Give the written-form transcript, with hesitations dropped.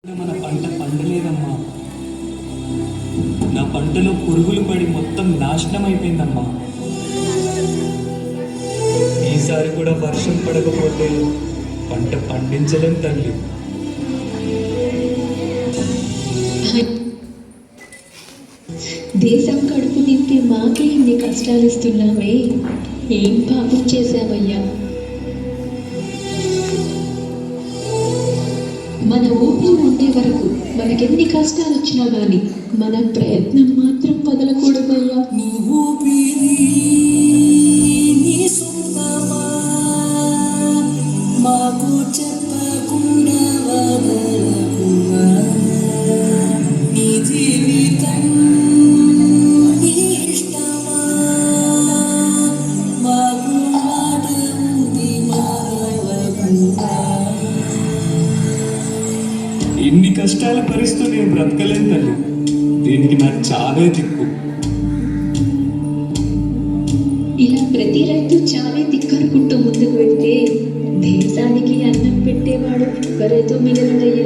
మన పంట పండలేదమ్మా. నా పంటలో పురుగులు పడి మొత్తం నాశనం అయిపోయిందమ్మా. ఈసారి కూడా వర్షం పడకపోతే పంట పండించలేం తల్లి. దేశం కడుపు నింపి మాకే ఇన్ని కష్టాలు ఇస్తున్నావే, ఏం పాపం చేశావయ్యా? మన ఊపిరి ఉండే వరకు మనకెన్ని కష్టాలు వచ్చినా కానీ మన ప్రయత్నం మాత్రం వదలకూడదయ్యా. మాకు చెప్పకుండా వదలకుమా, నీ జీవితం నీ ఇష్టమా, మాకు మాట ఉంది మారవకుమా. ఇన్ని కష్టాలు భరిస్తూ నేను బ్రతకలేను తల్లి. దీనికి నా చావే దిక్కు. ఇలా ప్రతి రైతు చావే దిక్కనుకుంటూ ముందుకు వెళ్తే దేశానికి అన్నం పెట్టేవాడు ఒకరైతే మిగలడయ్యా.